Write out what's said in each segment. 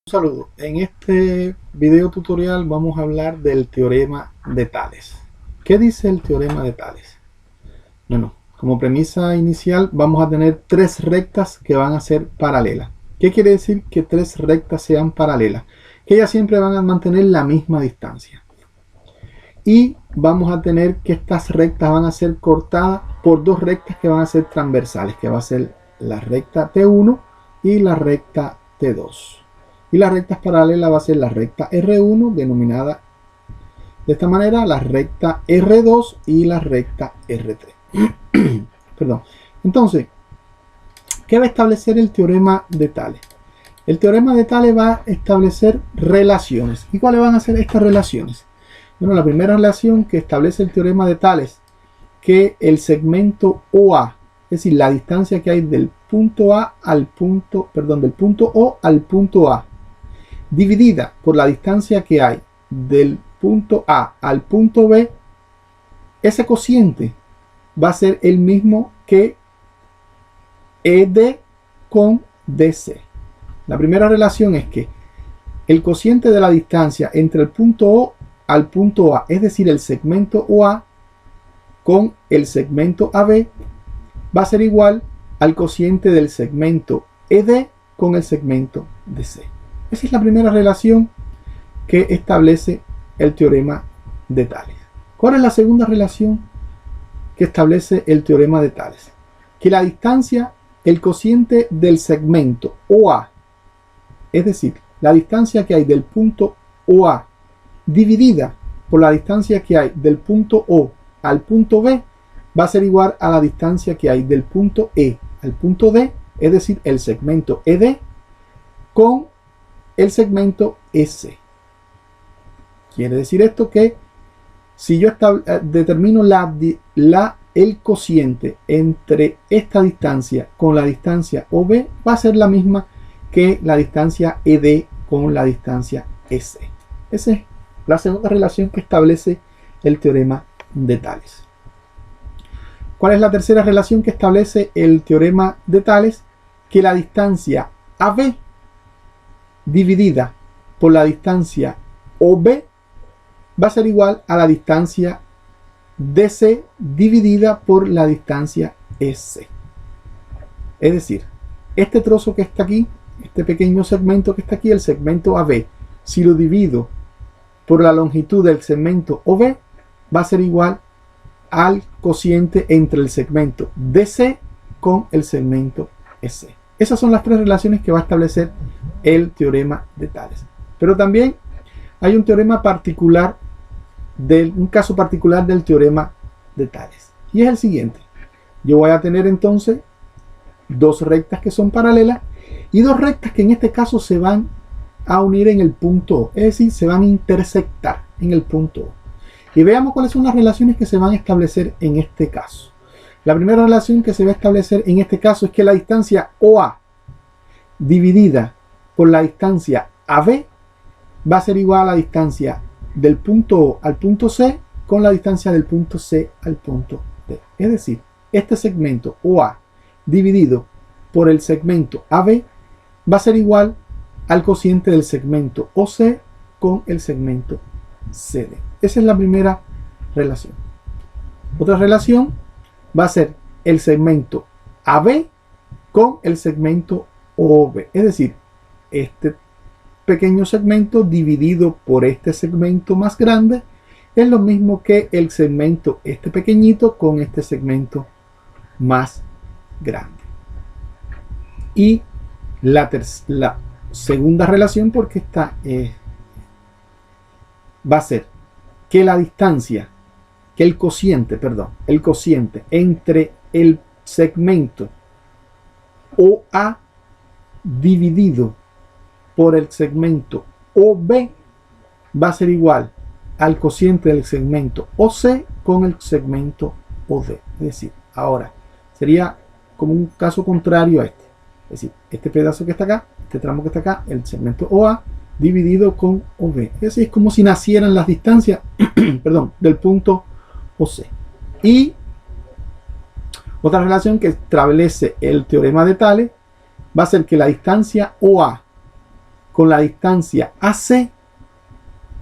Saludos. En este video tutorial vamos a hablar del teorema de Tales. ¿Qué dice el teorema de Tales? Bueno, como premisa inicial vamos a tener tres rectas que van a ser paralelas. ¿Qué quiere decir que tres rectas sean paralelas? Que ellas siempre van a mantener la misma distancia. Y vamos a tener que estas rectas van a ser cortadas por dos rectas que van a ser transversales, que va a ser la recta T1 y la recta T2. Y las rectas paralelas va a ser la recta R1, denominada de esta manera, la recta R2 y la recta R3. Perdón. Entonces, ¿qué va a establecer el teorema de Tales? El teorema de Tales va a establecer relaciones. ¿Y cuáles van a ser estas relaciones? Bueno, la primera relación que establece el teorema de Tales, que el segmento OA, es decir, la distancia que hay del punto A al punto, del punto O al punto A, dividida por la distancia que hay del punto A al punto B, ese cociente va a ser el mismo que ED con DC. La primera relación es que el cociente de la distancia entre el punto O al punto A, es decir, el segmento OA con el segmento AB, va a ser igual al cociente del segmento ED con el segmento DC. Esa es la primera relación que establece el teorema de Tales. ¿Cuál es la segunda relación que establece el teorema de Tales? Que la distancia, el cociente del segmento OA, es decir, la distancia que hay del punto OA dividida por la distancia que hay del punto O al punto B, va a ser igual a la distancia que hay del punto E al punto D, es decir, el segmento ED con el segmento S. Quiere decir esto que si yo determino el cociente entre esta distancia con la distancia OB, va a ser la misma que la distancia ED con la distancia S. Esa es la segunda relación que establece el teorema de Tales. ¿Cuál es la tercera relación que establece el teorema de Tales? Que la distancia AB dividida por la distancia OB va a ser igual a la distancia DC dividida por la distancia S. Es decir, este trozo que está aquí, este pequeño segmento que está aquí, el segmento AB, si lo divido por la longitud del segmento OB, va a ser igual al cociente entre el segmento DC con el segmento S. Esas son las tres relaciones que va a establecer el teorema de Tales. Pero también hay un teorema particular, un caso particular del teorema de Tales. Y es el siguiente. Yo voy a tener entonces dos rectas que son paralelas y dos rectas que en este caso se van a unir en el punto O. Es decir, se van a intersectar en el punto O. Y veamos cuáles son las relaciones que se van a establecer en este caso. La primera relación que se va a establecer en este caso es que la distancia OA dividida por la distancia AB va a ser igual a la distancia del punto O al punto C con la distancia del punto C al punto D. Es decir, este segmento OA dividido por el segmento AB va a ser igual al cociente del segmento OC con el segmento CD. Esa es la primera relación. Otra relación va a ser el segmento AB con el segmento OB. Es decir, este pequeño segmento dividido por este segmento más grande es lo mismo que el segmento este pequeñito con este segmento más grande. Y la segunda relación, porque esta va a ser que la distancia, que el cociente entre el segmento OA dividido por el segmento OB va a ser igual al cociente del segmento OC con el segmento OD. Es decir, ahora sería como un caso contrario a este. Es decir, este pedazo que está acá, este tramo que está acá, el segmento OA dividido con OB. Es decir, es como si nacieran las distancias del punto OC. Y otra relación que establece el teorema de Tales va a ser que la distancia OA con la distancia AC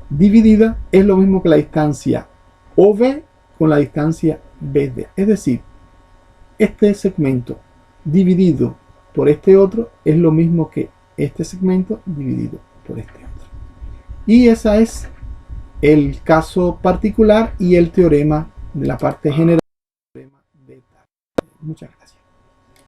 dividida es lo mismo que la distancia OB con la distancia BD. Es decir, este segmento dividido por este otro es lo mismo que este segmento dividido por este otro. Y ese es el caso particular y el teorema de la parte general. Muchas gracias.